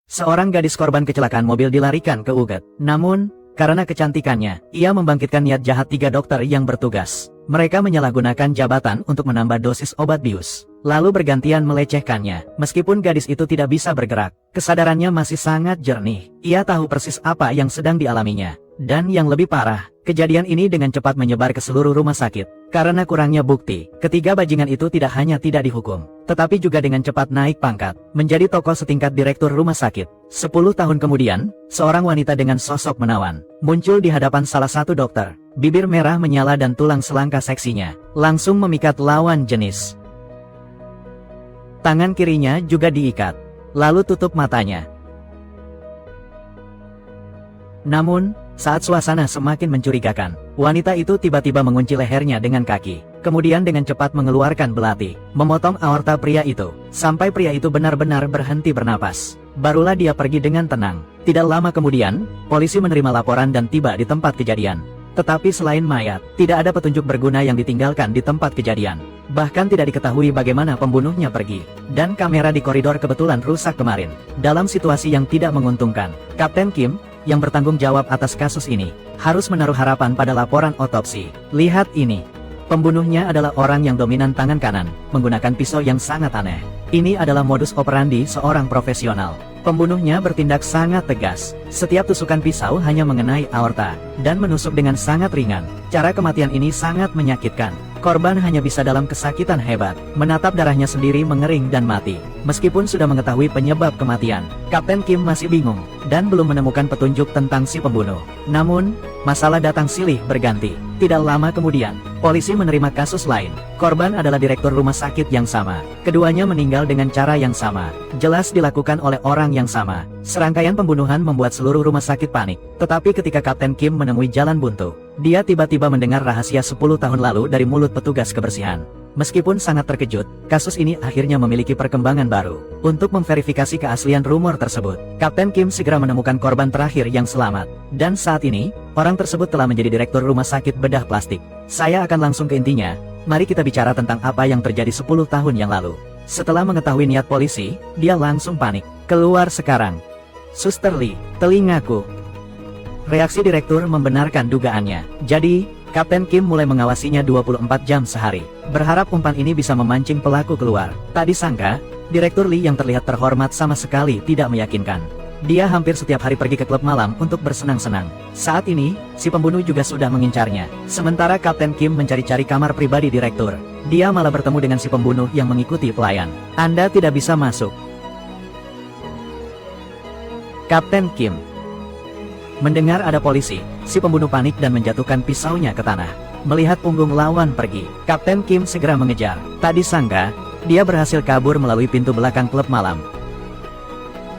Seorang gadis korban kecelakaan mobil dilarikan ke UGD. Namun, karena kecantikannya, ia membangkitkan niat jahat 3 dokter yang bertugas. Mereka menyalahgunakan jabatan untuk menambah dosis obat bius, lalu bergantian melecehkannya. Meskipun gadis itu tidak bisa bergerak, kesadarannya masih sangat jernih. Ia tahu persis apa yang sedang dialaminya. Dan yang lebih parah, kejadian ini dengan cepat menyebar ke seluruh rumah sakit. Karena kurangnya bukti, ketiga bajingan itu tidak hanya tidak dihukum, tetapi juga dengan cepat naik pangkat, menjadi tokoh setingkat direktur rumah sakit. 10 tahun kemudian, seorang wanita dengan sosok menawan, muncul di hadapan salah satu dokter. Bibir merah menyala dan tulang selangka seksinya langsung memikat lawan jenis. Tangan kirinya juga diikat, lalu tutup matanya. Namun, saat suasana semakin mencurigakan, wanita itu tiba-tiba mengunci lehernya dengan kaki, kemudian dengan cepat mengeluarkan belati, memotong aorta pria itu, sampai pria itu benar-benar berhenti bernapas. Barulah dia pergi dengan tenang. Tidak lama kemudian, polisi menerima laporan dan tiba di tempat kejadian. Tetapi selain mayat, tidak ada petunjuk berguna yang ditinggalkan di tempat kejadian. Bahkan tidak diketahui bagaimana pembunuhnya pergi. Dan kamera di koridor kebetulan rusak kemarin. Dalam situasi yang tidak menguntungkan, Kapten Kim, yang bertanggung jawab atas kasus ini, harus menaruh harapan pada laporan otopsi. Lihat ini. Pembunuhnya adalah orang yang dominan tangan kanan, menggunakan pisau yang sangat aneh. Ini adalah modus operandi seorang profesional. Pembunuhnya bertindak sangat tegas. Setiap tusukan pisau hanya mengenai aorta, dan menusuk dengan sangat ringan. Cara kematian ini sangat menyakitkan. Korban hanya bisa dalam kesakitan hebat, menatap darahnya sendiri mengering dan mati. Meskipun sudah mengetahui penyebab kematian, Kapten Kim masih bingung, dan belum menemukan petunjuk tentang si pembunuh. Namun, masalah datang silih berganti. Tidak lama kemudian, polisi menerima kasus lain. Korban adalah direktur rumah sakit yang sama. Keduanya meninggal dengan cara yang sama. Jelas dilakukan oleh orang yang sama. Serangkaian pembunuhan membuat seluruh rumah sakit panik. Tetapi ketika Kapten Kim menemui jalan buntu, dia tiba-tiba mendengar rahasia 10 tahun lalu dari mulut petugas kebersihan. Meskipun sangat terkejut, kasus ini akhirnya memiliki perkembangan baru. Untuk memverifikasi keaslian rumor tersebut, Kapten Kim segera menemukan korban terakhir yang selamat. Dan saat ini, orang tersebut telah menjadi direktur rumah sakit bedah plastik. Saya akan langsung ke intinya. Mari kita bicara tentang apa yang terjadi 10 tahun yang lalu. Setelah mengetahui niat polisi, dia langsung panik. Keluar sekarang. Suster Lee, telingaku. Reaksi direktur membenarkan dugaannya. Jadi, Kapten Kim mulai mengawasinya 24 jam sehari, berharap umpan ini bisa memancing pelaku keluar. Tak disangka, Direktur Lee yang terlihat terhormat sama sekali tidak meyakinkan. Dia hampir setiap hari pergi ke klub malam untuk bersenang-senang. Saat ini, si pembunuh juga sudah mengincarnya. Sementara Kapten Kim mencari-cari kamar pribadi direktur, dia malah bertemu dengan si pembunuh yang mengikuti pelayan. Anda tidak bisa masuk. Kapten Kim. Mendengar ada polisi, si pembunuh panik dan menjatuhkan pisaunya ke tanah. Melihat punggung lawan pergi, Kapten Kim segera mengejar. Tak disangka, dia berhasil kabur melalui pintu belakang klub malam.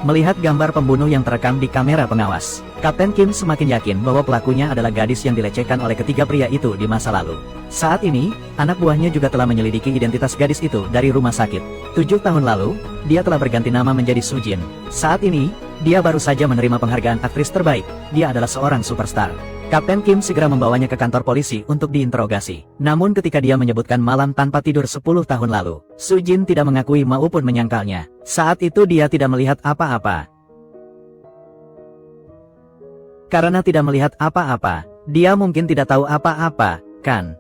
Melihat gambar pembunuh yang terekam di kamera pengawas, Kapten Kim semakin yakin bahwa pelakunya adalah gadis yang dilecehkan oleh ketiga pria itu di masa lalu. Saat ini, anak buahnya juga telah menyelidiki identitas gadis itu dari rumah sakit. 7 tahun lalu, dia telah berganti nama menjadi Sujin. Saat ini, dia baru saja menerima penghargaan aktris terbaik. Dia adalah seorang superstar. Kapten Kim segera membawanya ke kantor polisi untuk diinterogasi. Namun ketika dia menyebutkan malam tanpa tidur 10 tahun lalu, Sujin tidak mengakui maupun menyangkalnya. Saat itu dia tidak melihat apa-apa. Karena tidak melihat apa-apa, dia mungkin tidak tahu apa-apa, kan?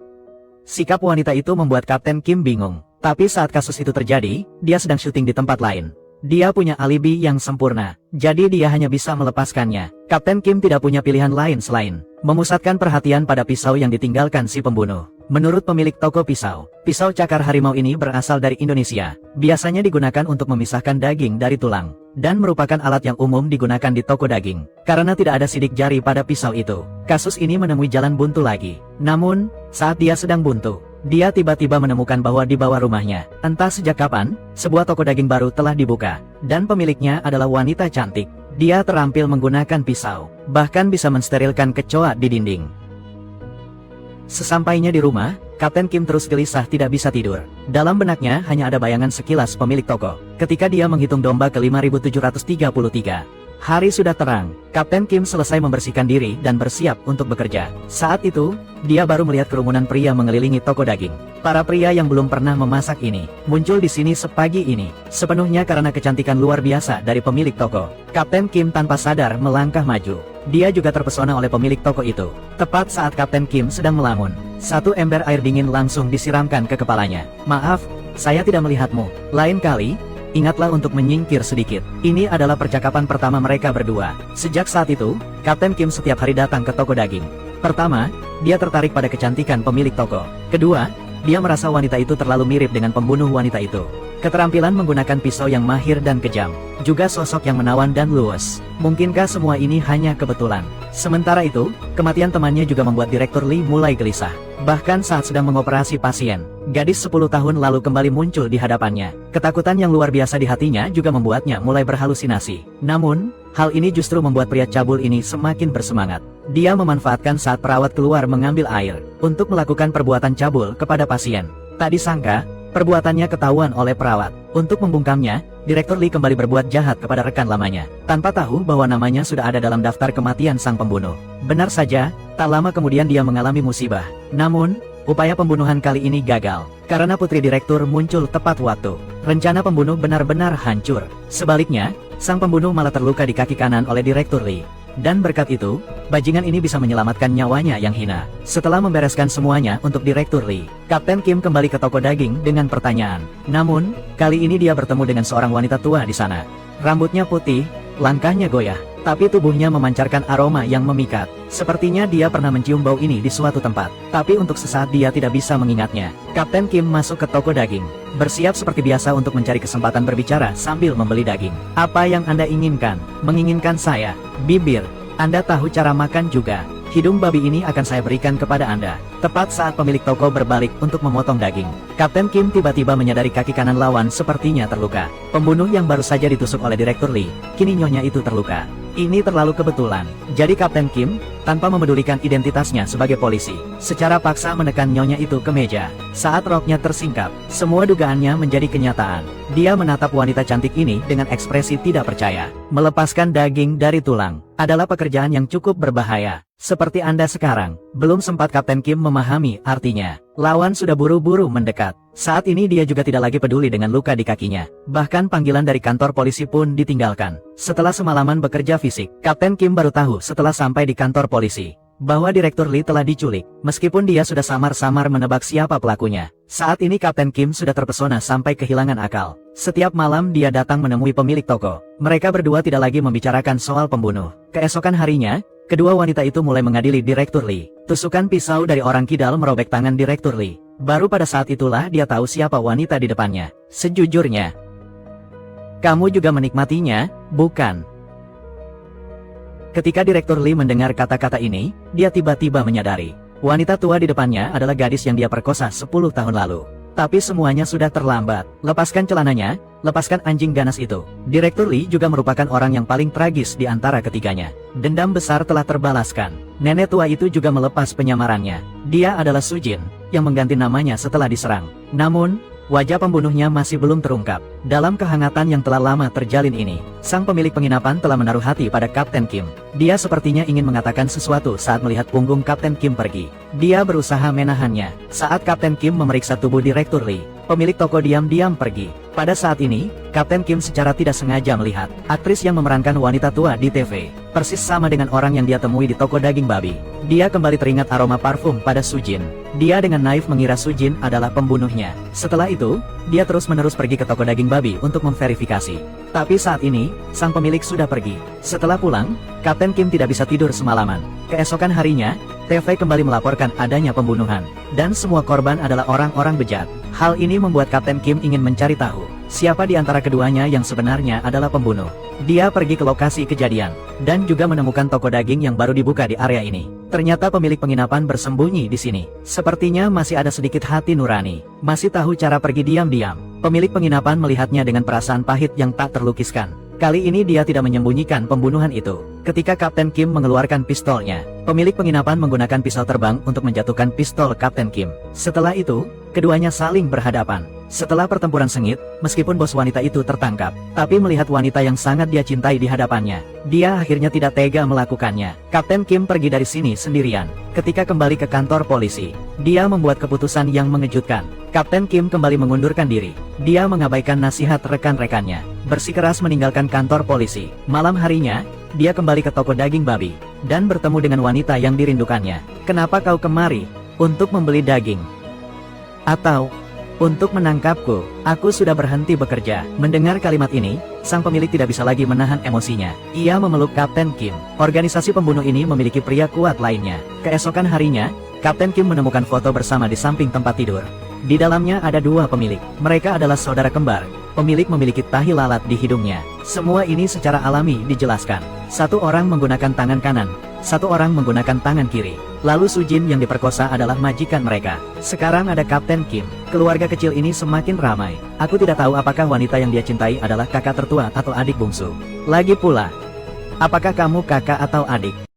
Sikap wanita itu membuat Kapten Kim bingung. Tapi saat kasus itu terjadi, dia sedang syuting di tempat lain. Dia punya alibi yang sempurna, jadi dia hanya bisa melepaskannya. Kapten Kim tidak punya pilihan lain selain memusatkan perhatian pada pisau yang ditinggalkan si pembunuh. Menurut pemilik toko pisau, pisau cakar harimau ini berasal dari Indonesia. Biasanya digunakan untuk memisahkan daging dari tulang, dan merupakan alat yang umum digunakan di toko daging. Karena tidak ada sidik jari pada pisau itu, kasus ini menemui jalan buntu lagi. Namun, saat dia sedang buntu, dia tiba-tiba menemukan bahwa di bawah rumahnya, entah sejak kapan, sebuah toko daging baru telah dibuka, dan pemiliknya adalah wanita cantik. Dia terampil menggunakan pisau, bahkan bisa mensterilkan kecoa di dinding. Sesampainya di rumah, Kapten Kim terus gelisah tidak bisa tidur. Dalam benaknya hanya ada bayangan sekilas pemilik toko, ketika dia menghitung domba ke 5733. Hari sudah terang, Kapten Kim selesai membersihkan diri dan bersiap untuk bekerja. Saat itu, dia baru melihat kerumunan pria mengelilingi toko daging. Para pria yang belum pernah memasak ini, muncul di sini sepagi ini, sepenuhnya karena kecantikan luar biasa dari pemilik toko. Kapten Kim tanpa sadar melangkah maju. Dia juga terpesona oleh pemilik toko itu. Tepat saat Kapten Kim sedang melamun, satu ember air dingin langsung disiramkan ke kepalanya. "Maaf, saya tidak melihatmu. Lain kali, ingatlah untuk menyingkir sedikit." Ini adalah percakapan pertama mereka berdua. Sejak saat itu, Kapten Kim setiap hari datang ke toko daging. Pertama, dia tertarik pada kecantikan pemilik toko. Kedua, dia merasa wanita itu terlalu mirip dengan pembunuh wanita itu. Keterampilan menggunakan pisau yang mahir dan kejam, juga sosok yang menawan dan luwes. Mungkinkah semua ini hanya kebetulan? Sementara itu, kematian temannya juga membuat Direktur Lee mulai gelisah. Bahkan saat sedang mengoperasi pasien, gadis 10 tahun lalu kembali muncul di hadapannya. Ketakutan yang luar biasa di hatinya juga membuatnya mulai berhalusinasi. Namun, hal ini justru membuat pria cabul ini semakin bersemangat. Dia memanfaatkan saat perawat keluar mengambil air, untuk melakukan perbuatan cabul kepada pasien. Tak disangka, perbuatannya ketahuan oleh perawat. Untuk membungkamnya, Direktur Lee kembali berbuat jahat kepada rekan lamanya, tanpa tahu bahwa namanya sudah ada dalam daftar kematian sang pembunuh. Benar saja, tak lama kemudian dia mengalami musibah. Namun, upaya pembunuhan kali ini gagal, karena putri direktur muncul tepat waktu. Rencana pembunuh benar-benar hancur. Sebaliknya, sang pembunuh malah terluka di kaki kanan oleh Direktur Lee. Dan berkat itu, bajingan ini bisa menyelamatkan nyawanya yang hina. Setelah membereskan semuanya untuk Direktur Lee, Kapten Kim kembali ke toko daging dengan pertanyaan. Namun, kali ini dia bertemu dengan seorang wanita tua di sana. Rambutnya putih, langkahnya goyah, tapi tubuhnya memancarkan aroma yang memikat. Sepertinya dia pernah mencium bau ini di suatu tempat, tapi untuk sesaat dia tidak bisa mengingatnya. Kapten Kim masuk ke toko daging, bersiap seperti biasa untuk mencari kesempatan berbicara sambil membeli daging. "Apa yang Anda inginkan?" "Menginginkan saya, bibir. Anda tahu cara makan juga. Hidung babi ini akan saya berikan kepada Anda." Tepat saat pemilik toko berbalik untuk memotong daging, Kapten Kim tiba-tiba menyadari kaki kanan lawan sepertinya terluka. Pembunuh yang baru saja ditusuk oleh Direktur Lee, kini nyonya itu terluka. Ini terlalu kebetulan. Jadi Kapten Kim, tanpa memedulikan identitasnya sebagai polisi, secara paksa menekan nyonya itu ke meja. Saat roknya tersingkap, semua dugaannya menjadi kenyataan. Dia menatap wanita cantik ini dengan ekspresi tidak percaya. Melepaskan daging dari tulang adalah pekerjaan yang cukup berbahaya. Seperti Anda sekarang, belum sempat Kapten Kim memahami artinya. Lawan sudah buru-buru mendekat. Saat ini dia juga tidak lagi peduli dengan luka di kakinya. Bahkan panggilan dari kantor polisi pun ditinggalkan. Setelah semalaman bekerja fisik, Kapten Kim baru tahu setelah sampai di kantor polisi, bahwa Direktur Lee telah diculik, meskipun dia sudah samar-samar menebak siapa pelakunya. Saat ini Kapten Kim sudah terpesona sampai kehilangan akal. Setiap malam dia datang menemui pemilik toko. Mereka berdua tidak lagi membicarakan soal pembunuh. Keesokan harinya, kedua wanita itu mulai mengadili Direktur Lee. Tusukan pisau dari orang kidal merobek tangan Direktur Lee. Baru pada saat itulah dia tahu siapa wanita di depannya. Sejujurnya, kamu juga menikmatinya, bukan? Ketika Direktur Lee mendengar kata-kata ini, dia tiba-tiba menyadari, wanita tua di depannya adalah gadis yang dia perkosa 10 tahun lalu. Tapi semuanya sudah terlambat. Lepaskan celananya, lepaskan anjing ganas itu. Direktur Lee juga merupakan orang yang paling tragis di antara ketiganya. Dendam besar telah terbalaskan. Nenek tua itu juga melepas penyamarannya. Dia adalah Sujin, yang mengganti namanya setelah diserang. Namun, wajah pembunuhnya masih belum terungkap. Dalam kehangatan yang telah lama terjalin ini, sang pemilik penginapan telah menaruh hati pada Kapten Kim. Dia sepertinya ingin mengatakan sesuatu saat melihat punggung Kapten Kim pergi. Dia berusaha menahannya. Saat Kapten Kim memeriksa tubuh Direktur Lee, pemilik toko diam-diam pergi. Pada saat ini, Kapten Kim secara tidak sengaja melihat aktris yang memerankan wanita tua di TV, persis sama dengan orang yang dia temui di toko daging babi. Dia kembali teringat aroma parfum pada Sujin. Dia dengan naif mengira Sujin adalah pembunuhnya. Setelah itu, dia terus-menerus pergi ke toko daging babi untuk memverifikasi. Tapi saat ini, sang pemilik sudah pergi. Setelah pulang, Kapten Kim tidak bisa tidur semalaman. Keesokan harinya, TV kembali melaporkan adanya pembunuhan, dan semua korban adalah orang-orang bejat. Hal ini membuat Kapten Kim ingin mencari tahu, siapa di antara keduanya yang sebenarnya adalah pembunuh. Dia pergi ke lokasi kejadian, dan juga menemukan toko daging yang baru dibuka di area ini. Ternyata pemilik penginapan bersembunyi di sini. Sepertinya masih ada sedikit hati nurani, masih tahu cara pergi diam-diam. Pemilik penginapan melihatnya dengan perasaan pahit yang tak terlukiskan. Kali ini dia tidak menyembunyikan pembunuhan itu. Ketika Kapten Kim mengeluarkan pistolnya, pemilik penginapan menggunakan pisau terbang untuk menjatuhkan pistol Kapten Kim. Setelah itu, keduanya saling berhadapan. Setelah pertempuran sengit, meskipun bos wanita itu tertangkap, tapi melihat wanita yang sangat dia cintai di hadapannya, dia akhirnya tidak tega melakukannya. Kapten Kim pergi dari sini sendirian. Ketika kembali ke kantor polisi, dia membuat keputusan yang mengejutkan. Kapten Kim kembali mengundurkan diri. Dia mengabaikan nasihat rekan-rekannya, bersikeras meninggalkan kantor polisi. Malam harinya, dia kembali ke toko daging babi, dan bertemu dengan wanita yang dirindukannya. "Kenapa kau kemari? Untuk membeli daging? Atau untuk menangkapku? Aku sudah berhenti bekerja." Mendengar kalimat ini, sang pemilik tidak bisa lagi menahan emosinya. Ia memeluk Kapten Kim. Organisasi pembunuh ini memiliki pria kuat lainnya. Keesokan harinya, Kapten Kim menemukan foto bersama di samping tempat tidur. Di dalamnya ada dua pemilik. Mereka adalah saudara kembar. Pemilik memiliki tahi lalat di hidungnya. Semua ini secara alami dijelaskan. Satu orang menggunakan tangan kanan, satu orang menggunakan tangan kiri. Lalu Sujin yang diperkosa adalah majikan mereka. Sekarang ada Kapten Kim. Keluarga kecil ini semakin ramai. Aku tidak tahu apakah wanita yang dia cintai adalah kakak tertua atau adik bungsu. Lagi pula, apakah kamu kakak atau adik?